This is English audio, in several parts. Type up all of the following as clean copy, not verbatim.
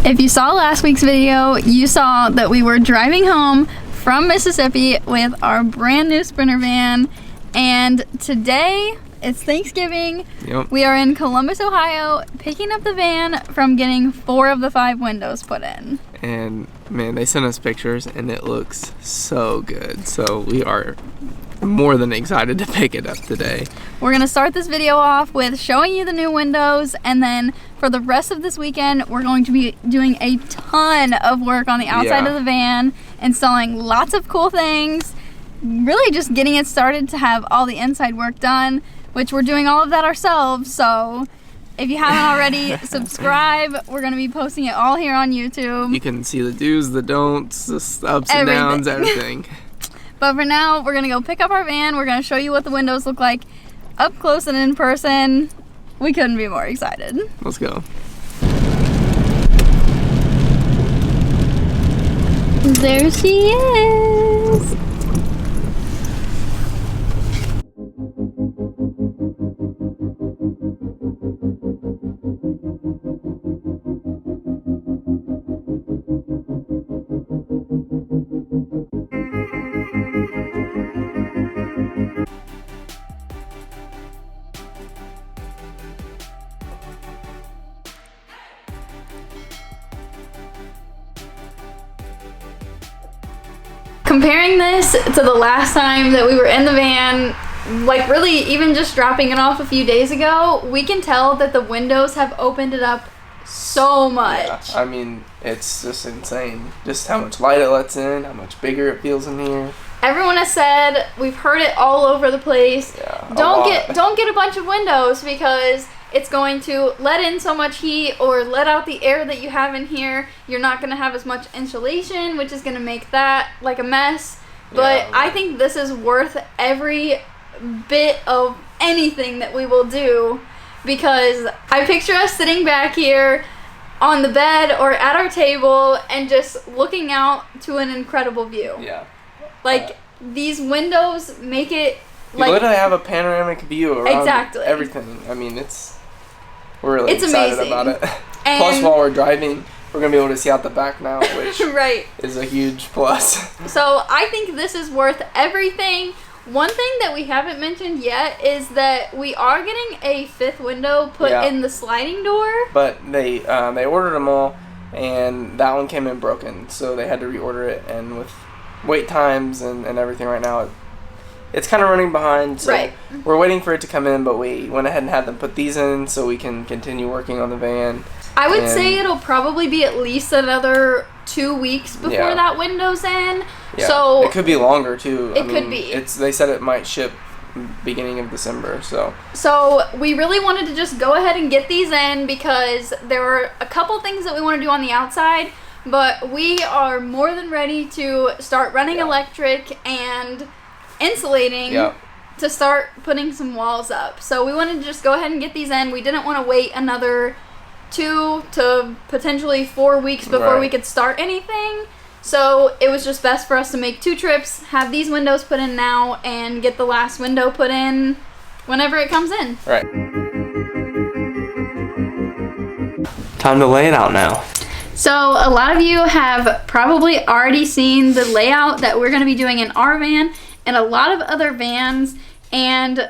If you saw last week's video, you saw that we were driving home from Mississippi with our brand new Sprinter van, and today it's Thanksgiving. Yep. We are in Columbus, Ohio, picking up the van from getting 4 of the 5 windows put in. And man, they sent us pictures and it looks so good. So we are more than excited to pick it up today. We're gonna start this video off with showing you the new windows, and then for the rest of this weekend, we're going to be doing a ton of work on the outside of the van, installing lots of cool things, really just getting it started to have all the inside work done, which we're doing all of that ourselves. So if you haven't already, subscribe. We're gonna be posting it all here on YouTube. You can see the do's, the don'ts, the ups and downs, everything. But for now, we're gonna go pick up our van. We're gonna show you what the windows look like up close and in person. We couldn't be more excited. Let's go. There she is. Comparing this to the last time that we were in the van, like really even just dropping it off a few days ago, we can tell that the windows have opened it up so much. Yeah, I mean, it's just insane. Just how much light it lets in, how much bigger it feels in here. Everyone has said, we've heard it all over the place. Yeah, don't get a bunch of windows because it's going to let in so much heat or let out the air that you have in here. You're not going to have as much insulation, which is going to make that like a mess. But yeah, I think this is worth every bit of anything that we will do, because I picture us sitting back here on the bed or at our table and just looking out to an incredible view. Yeah. Like these windows make it You like literally have a panoramic view around Exactly. everything. I mean, we're really excited amazing. about it. And Plus, while we're driving, we're going to be able to see out the back now, which right. is a huge plus. So I think this is worth everything. One thing that we haven't mentioned yet is that we are getting a 5th window put in the sliding door. But they ordered them all, and that one came in broken, so they had to reorder it. And with wait times and everything right now, it's kind of running behind. So we're waiting for it to come in, but we went ahead and had them put these in so we can continue working on the van. I would say it'll probably be at least another 2 weeks before that window's in. Yeah. So it could be longer too. It could be. They said it might ship beginning of December. So we really wanted to just go ahead and get these in because there were a couple things that we want to do on the outside, but we are more than ready to start running electric and insulating to start putting some walls up. So we wanted to just go ahead and get these in. We didn't want to wait another 2 to potentially 4 weeks before we could start anything. So it was just best for us to make 2 trips, have these windows put in now, and get the last window put in whenever it comes in. Right. Time to lay it out now. So a lot of you have probably already seen the layout that we're going to be doing in our van and a lot of other vans, and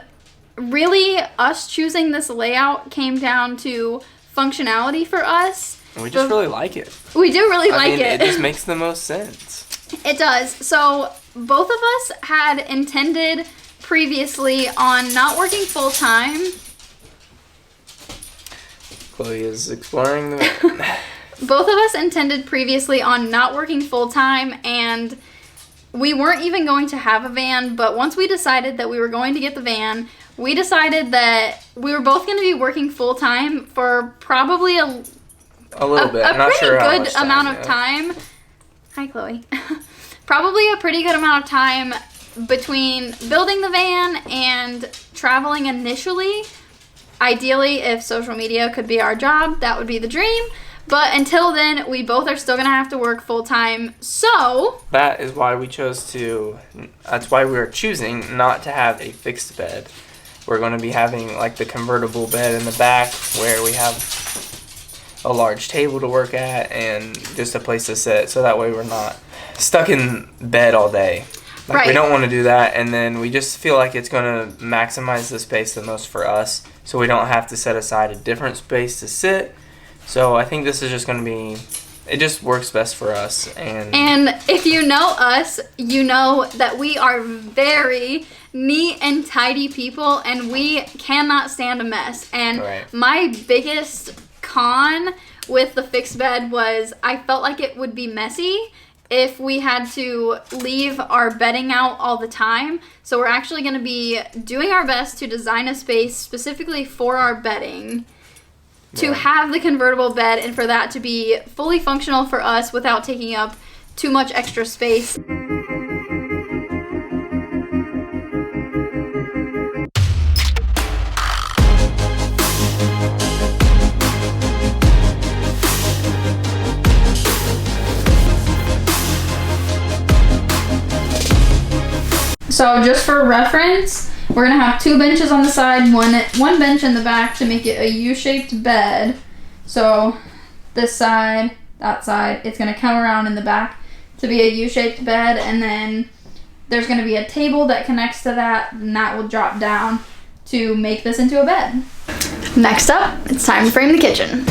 really us choosing this layout came down to functionality for us. And we just really like it. We do really like it. It just makes the most sense. It does. So both of us had intended previously on not working full time. Chloe is exploring the van. Both of us intended previously on not working full time, and we weren't even going to have a van, but once we decided that we were going to get the van, we decided that we were both going to be working full time for probably a little bit. A I'm not pretty sure good amount of time. Hi, Chloe. Probably a pretty good amount of time between building the van and traveling initially. Ideally, if social media could be our job, that would be the dream. But until then, we both are still going to have to work full time. So that is why we chose to, that's why we were choosing not to have a fixed bed. We're going to be having like the convertible bed in the back where we have a large table to work at and just a place to sit, so that way we're not stuck in bed all day. Like, right. We don't want to do that, and then we just feel like it's going to maximize the space the most for us, so we don't have to set aside a different space to sit. So I think this is just going to be, it just works best for us. And if you know us, you know that we are very neat and tidy people, and we cannot stand a mess. And my biggest con with the fixed bed was I felt like it would be messy if we had to leave our bedding out all the time. So we're actually going to be doing our best to design a space specifically for our bedding, to have the convertible bed, and for that to be fully functional for us without taking up too much extra space. So just for reference, we're gonna have 2 benches on the side, one bench in the back to make it a U-shaped bed. So this side, that side, it's gonna come around in the back to be a U-shaped bed, and then there's gonna be a table that connects to that, and that will drop down to make this into a bed. Next up, it's time to frame the kitchen.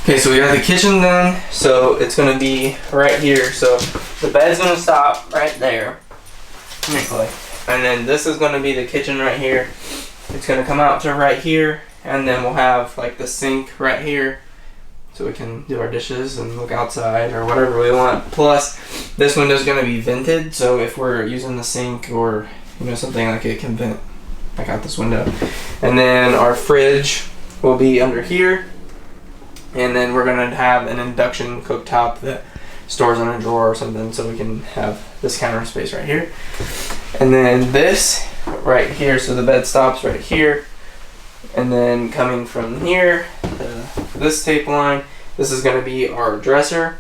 Okay, so we got the kitchen done, so it's gonna be right here. So the bed's gonna stop right there, and then this is gonna be the kitchen right here. It's gonna come out to right here, and then we'll have like the sink right here, so we can do our dishes and look outside or whatever we want. Plus, this window's gonna be vented, so if we're using the sink or something, like it can vent like out this window. And then our fridge will be under here. And then we're gonna have an induction cooktop that stores in a drawer or something, so we can have this counter space right here. And then this right here, so the bed stops right here. And then coming from here to this tape line, this is gonna be our dresser.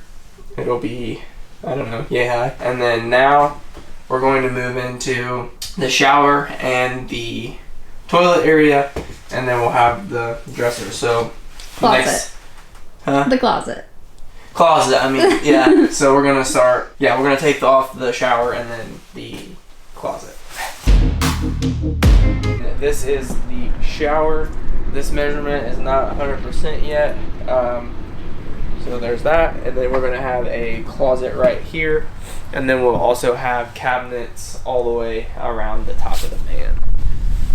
It'll be, I don't know, yay high. And then now we're going to move into the shower and the toilet area, and then we'll have the dresser. So closet. The closet, I mean, yeah. So we're gonna start, we're gonna take off the shower and then the closet. This is the shower. This measurement is not 100% yet. So there's that, and then we're gonna have a closet right here, and then we'll also have cabinets all the way around the top of the van.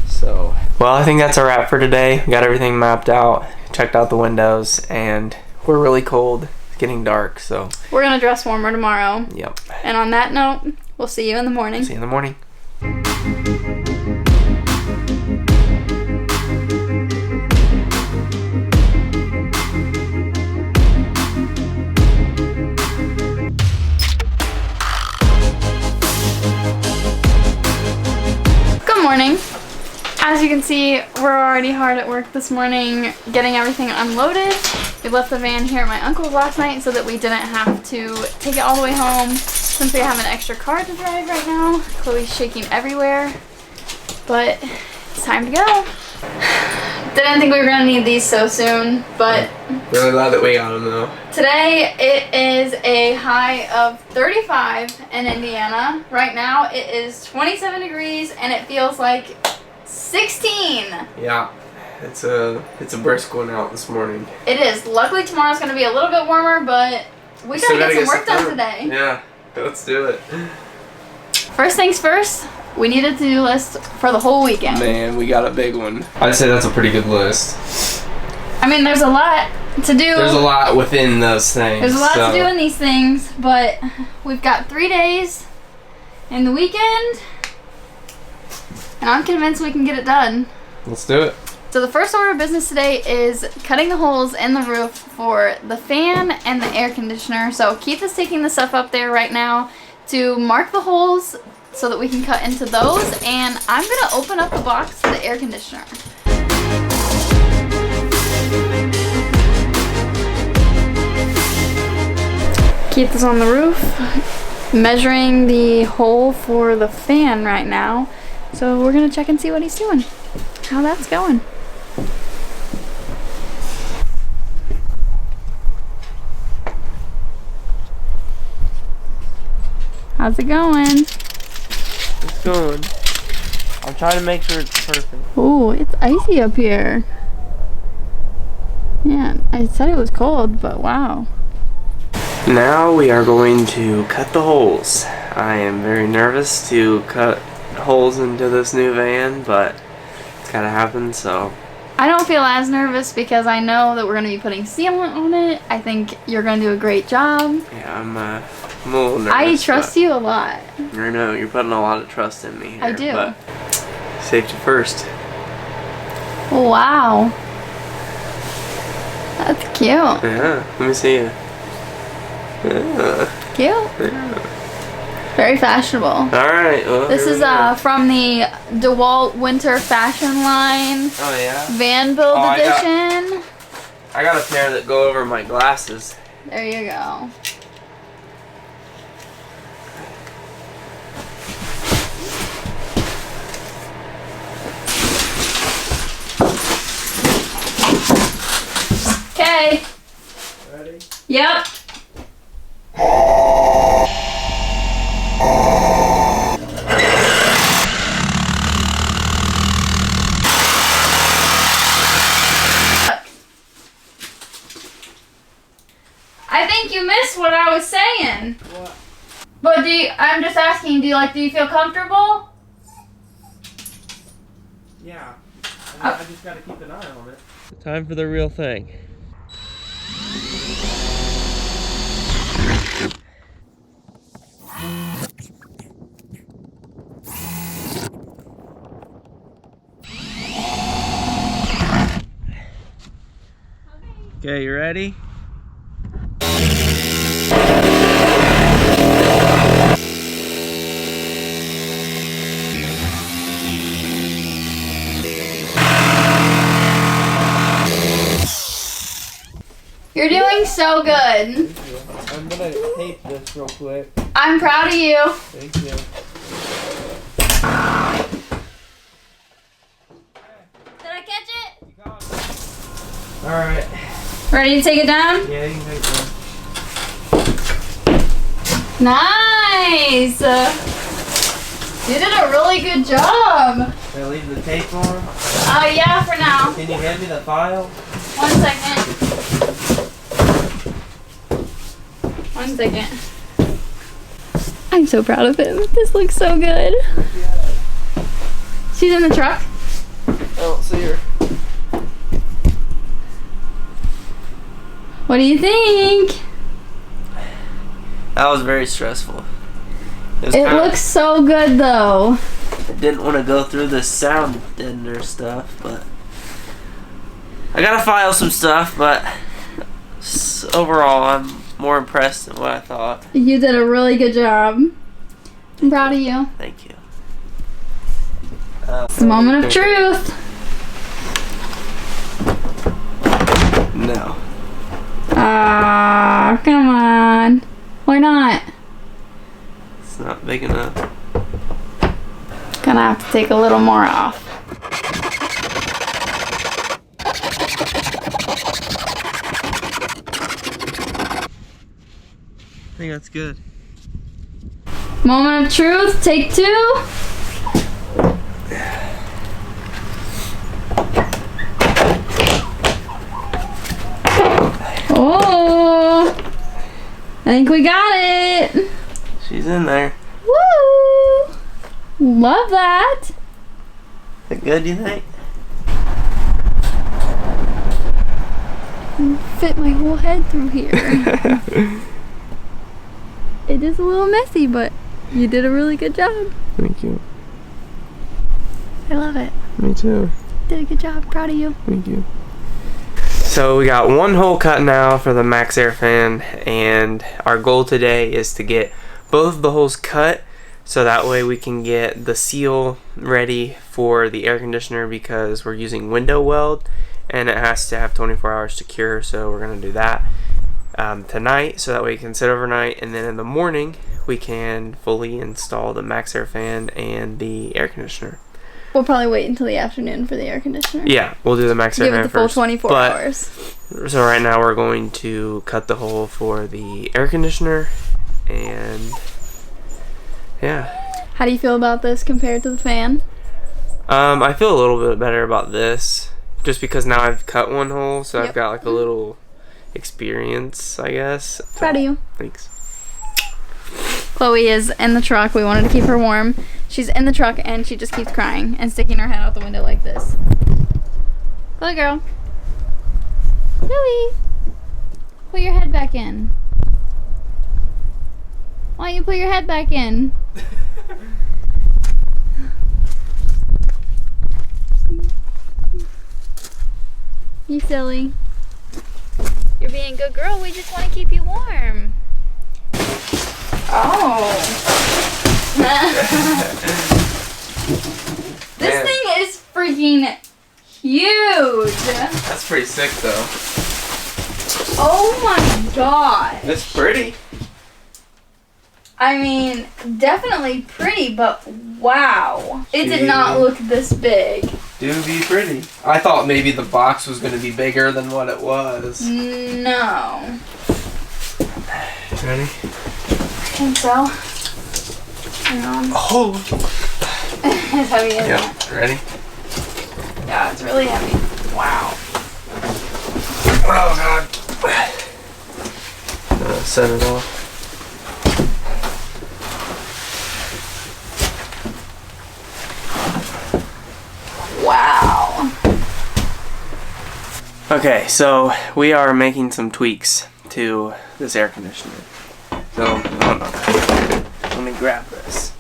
So, well, I think that's a wrap for today. We got everything mapped out, checked out the windows, and we're really cold. It's getting dark, so we're gonna dress warmer tomorrow. Yep. And on that note, we'll see you in the morning. See you in the morning. Good morning. As you can see, we're already hard at work this morning getting everything unloaded. We left the van here at my uncle's last night so that we didn't have to take it all the way home, since we have an extra car to drive right now. Chloe's shaking everywhere, but it's time to go. Didn't think we were gonna need these so soon, but really glad that we got them though. Today it is a high of 35 in Indiana. Right now it is 27 degrees and it feels like 16. Yeah, it's a brisk one out this morning. It is. Luckily tomorrow's going to be a little bit warmer, but we gotta get some work done today. Yeah, let's do it. First things first, we need a to-do list for the whole weekend. Man, we got a big one. I'd say that's a pretty good list. I mean, there's a lot to do. There's a lot within those things. There's a lot to do in these things, but we've got 3 days in the weekend, and I'm convinced we can get it done. Let's do it. So the first order of business today is cutting the holes in the roof for the fan and the air conditioner. So Keith is taking the stuff up there right now to mark the holes so that we can cut into those, and I'm gonna open up the box for the air conditioner. Keith is on the roof measuring the hole for the fan right now. So we're gonna check and see what he's doing, how that's going. How's it going? It's going. I'm trying to make sure it's perfect. Oh, it's icy up here. Man, I said it was cold, but wow. Now we are going to cut the holes. I am very nervous to cut holes into this new van, but it's gotta happen, so. I don't feel as nervous because I know that we're gonna be putting sealant on it. I think you're gonna do a great job. Yeah, I'm a little nervous. I trust you a lot. I know, you're putting a lot of trust in me here. I do. But safety first. Wow. That's cute. Yeah, let me see you. Yeah. Cute. Yeah. Very fashionable. Alright, well, This is from the DeWalt Winter Fashion line. Oh yeah? Van Build Edition. I got a pair that go over my glasses. There you go. Okay. Ready? Yep. I think you missed what I was saying. What? But I'm just asking, do you feel comfortable? Yeah. I just gotta keep an eye on it. Time for the real thing. Okay, you ready? You're doing so good. I'm gonna tape this real quick. I'm proud of you. Thank you. Did I catch it? Alright. Ready to take it down? Yeah, you can take one. Nice. You did a really good job. Should I leave the tape on? Yeah, for now. Can you hand me the file? 1 second. 1 second. I'm so proud of him. This looks so good. She's in the truck. I don't see her. What do you think? That was very stressful. It looks so good though. I didn't want to go through the sound deadener stuff, but I gotta file some stuff, but overall I'm more impressed than what I thought. You did a really good job. I'm proud of you. Thank you. It's the moment of truth. No. Ah, come on. Why not? It's not big enough. Gonna have to take a little more off. I think that's good. Moment of truth, take 2. Oh, I think we got it. She's in there. Woo! Love that. Is it good, you think? Fit my whole head through here. It is a little messy, but you did a really good job. Thank you. I love it. Me too. Did a good job. Proud of you. Thank you. So we got one hole cut now for the Maxxair fan, and our goal today is to get both of the holes cut so that way we can get the seal ready for the air conditioner, because we're using window weld and it has to have 24 hours to cure, so we're going to do that tonight so that way it can sit overnight, and then in the morning we can fully install the Maxxair fan and the air conditioner. We'll probably wait until the afternoon for the air conditioner. Yeah, we'll do the Maxxair fan first. Give it the full 24 hours. So right now we're going to cut the hole for the air conditioner, and yeah. How do you feel about this compared to the fan? I feel a little bit better about this, just because now I've cut one hole, so I've got like a little experience, I guess. Proud of you. Thanks. Chloe is in the truck. We wanted to keep her warm. She's in the truck and she just keeps crying and sticking her head out the window like this. Chloe girl. Chloe. Put your head back in. Why don't you put your head back in? You silly. You're being a good girl. We just want to keep you warm. Oh. This thing is freaking huge. That's pretty sick though. Oh my god. It's pretty. I mean, definitely pretty, but wow. It did not look this big. Do be pretty. I thought maybe the box was going to be bigger than what it was. No. Ready? I think so. Hang on. Oh. It's heavy, isn't it? Ready? Yeah, it's really heavy. Wow. Oh god. Set it off. Wow. Okay, so we are making some tweaks to this air conditioner. So, hold on. Let me grab this.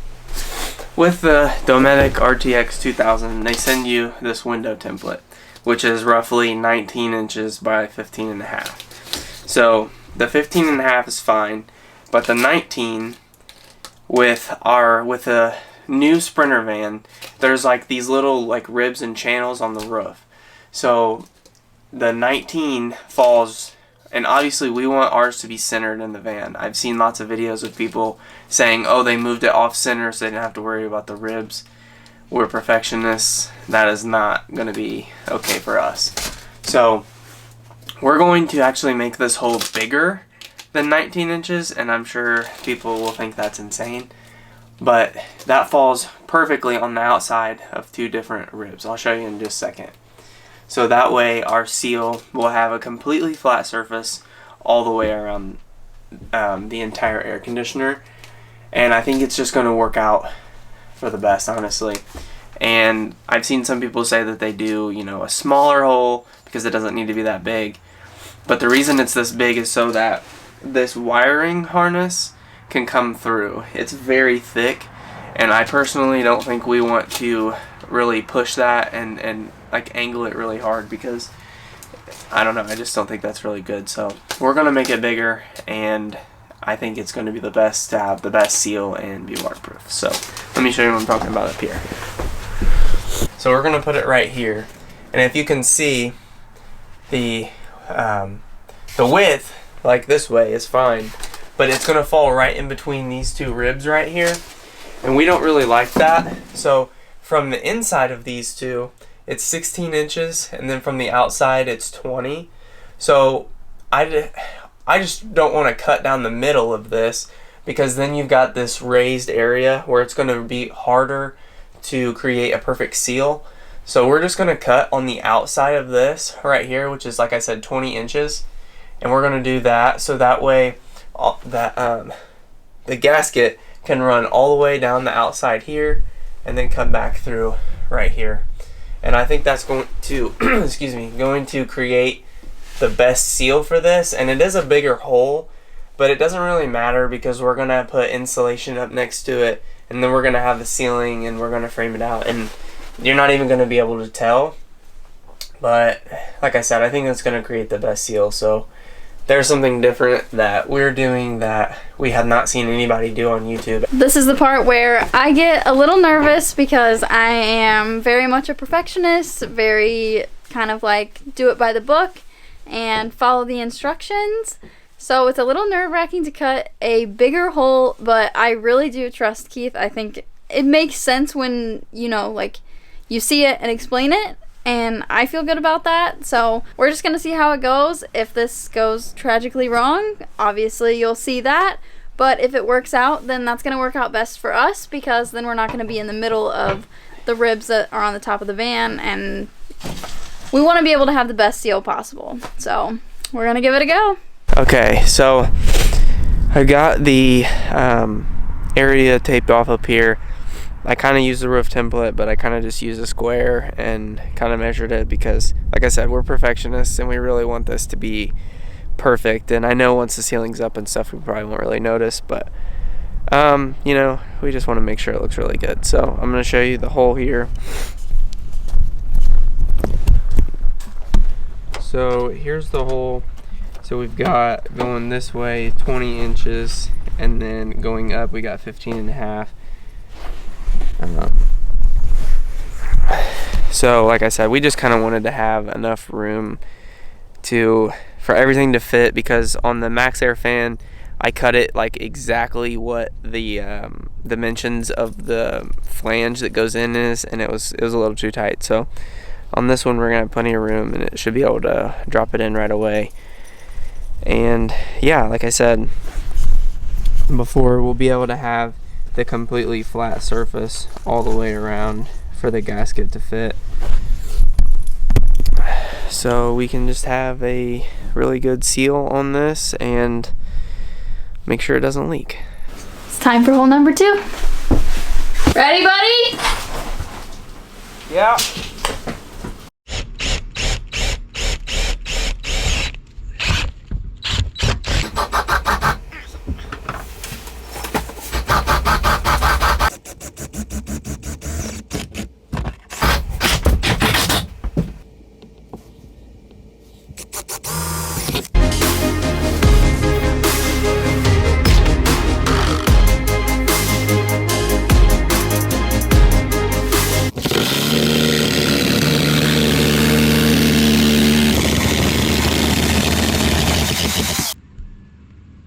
With the Dometic RTX 2000, they send you this window template, which is roughly 19 inches by 15 and a half. So, the 15 and a half is fine, but the 19 with a new Sprinter van, there's like these little like ribs and channels on the roof. So the 19 falls, and obviously we want ours to be centered in the van. I've seen lots of videos of people saying, oh, they moved it off center so they didn't have to worry about the ribs. We're perfectionists. That is not going to be okay for us. So we're going to actually make this hole bigger than 19 inches, and I'm sure people will think that's insane. But that falls perfectly on the outside of two different ribs. I'll show you in just a second. So that way our seal will have a completely flat surface all the way around the entire air conditioner. And I think it's just going to work out for the best, honestly. And I've seen some people say that they do, you know, a smaller hole because it doesn't need to be that big. But the reason it's this big is so that this wiring harness can come through. It's very thick, and I personally don't think we want to really push that and like angle it really hard, because I don't know, I just don't think that's really good. So we're gonna make it bigger, and I think it's going to be the best to have the best seal and be waterproof. So let me show you what I'm talking about up here. So we're gonna put it right here, and if you can see the width, like this way, is fine. But it's going to fall right in between these two ribs right here. And we don't really like that. So from the inside of these two, it's 16 inches. And then from the outside, it's 20. So I just don't want to cut down the middle of this, because then you've got this raised area where it's going to be harder to create a perfect seal. So we're just going to cut on the outside of this right here, which is, like I said, 20 inches. And we're going to do that so that way the gasket can run all the way down the outside here and then come back through right here. And I think that's going to excuse me, going to create the best seal for this. And it is a bigger hole, but it doesn't really matter because we're going to put insulation up next to it, and then we're going to have the ceiling and we're going to frame it out, and you're not even going to be able to tell But like I said, I think that's going to create the best seal. So there's something different that we're doing that we have not seen anybody do on YouTube. This is the part where I get a little nervous because I am very much a perfectionist, very kind of like do it by the book and follow the instructions. So it's a little nerve-wracking to cut a bigger hole, but I really do trust Keith. I think it makes sense when, you know, like you see it and explain it. And I feel good about that. So we're just gonna see how it goes. If this goes tragically wrong, obviously you'll see that. But if it works out, then that's gonna work out best for us, because then we're not gonna be in the middle of the ribs that are on the top of the van, and we wanna be able to have the best seal possible. So we're gonna give it a go. Okay, so I got the area taped off up here. I kind of used the roof template, but I kind of just used a square and kind of measured it because, like I said, we're perfectionists and we really want this to be perfect. And I know once the ceiling's up and stuff, we probably won't really notice, but you know, we just want to make sure it looks really good. So I'm going to show you the hole here. So here's the hole. So we've got going this way 20 inches, and then going up we got 15.5. So like I said, we just kind of wanted to have enough room for everything to fit, because on the Maxxair fan I cut it like exactly what the dimensions of the flange that goes in is, and it was a little too tight. So on this one we're gonna have plenty of room, and it should be able to drop it in right away. And yeah, like I said before, we'll be able to have the completely flat surface all the way around for the gasket to fit, so we can just have a really good seal on this and make sure it doesn't leak. It's time for hole number 2. Ready, buddy? Yeah.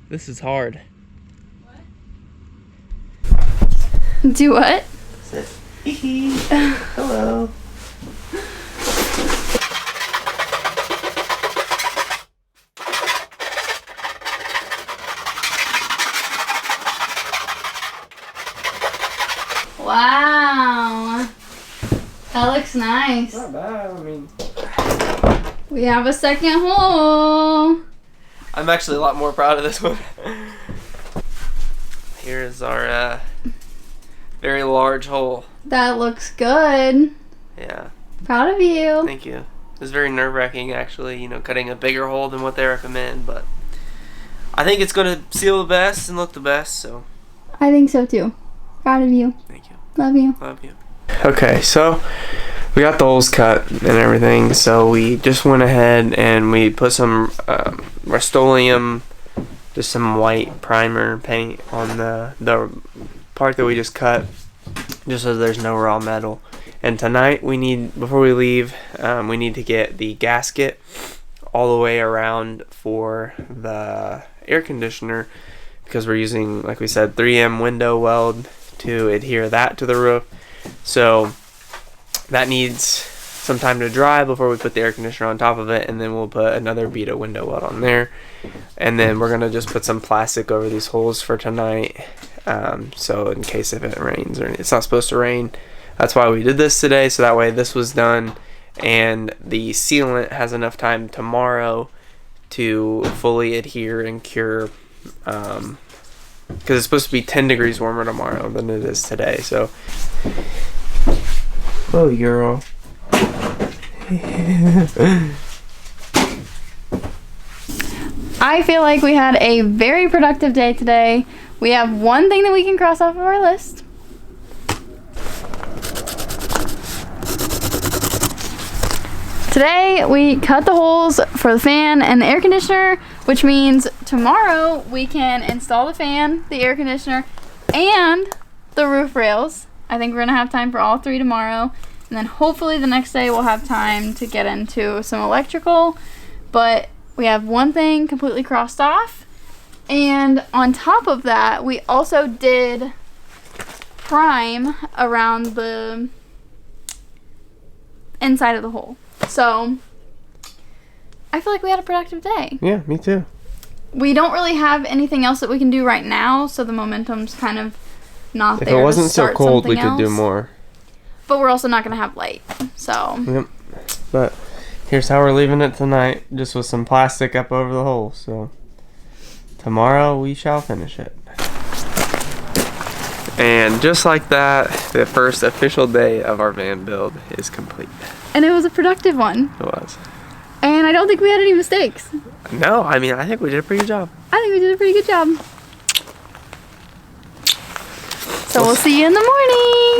This is hard. What? Do what? Hello. Wow. That looks nice. Not bad, I mean. We have a second hole. I'm actually a lot more proud of this one. Here's our very large hole. That looks good. Yeah. Proud of you. Thank you. It was very nerve-wracking, actually, you know, cutting a bigger hole than what they recommend, but I think it's going to seal the best and look the best, so. I think so too. Proud of you. Thank you. Love you. Love you. Okay, so we got the holes cut and everything, so we just went ahead and we put some Rust-Oleum, just some white primer paint on the part that we just cut, just so there's no raw metal. And tonight we need, before we leave, we need to get the gasket all the way around for the air conditioner, because we're using, like we said, 3M window weld to adhere that to the roof. So that needs some time to dry before we put the air conditioner on top of it, and then we'll put another bead of window weld on there, and then we're gonna just put some plastic over these holes for tonight, so in case if it rains, or it's not supposed to rain. That's why we did this today, so that way this was done and the sealant has enough time tomorrow to fully adhere and cure, because it's supposed to be 10 degrees warmer tomorrow than it is today. So oh, girl. I feel like we had a very productive day today. We have one thing that we can cross off of our list. today we cut the holes for the fan and the air conditioner, which means tomorrow we can install the fan, the air conditioner, and the roof rails. I think we're gonna have time for all 3 tomorrow, and then hopefully the next day we'll have time to get into some electrical. But we have one thing completely crossed off, and on top of that we also did prime around the inside of the hole. So I feel like we had a productive day. Yeah, me too. We don't really have anything else that we can do right now, so the momentum's kind of not there. If it wasn't so cold, we could do else. more. But we're also not going to have light, so. Yep. But here's how we're leaving it tonight, just with some plastic up over the hole. So tomorrow we shall finish it. And just like that, the first official day of our van build is complete. And it was a productive one. It was. And I don't think we had any mistakes. No, I mean, I think we did a pretty good job. I think we did a pretty good job. So we'll see you in the morning.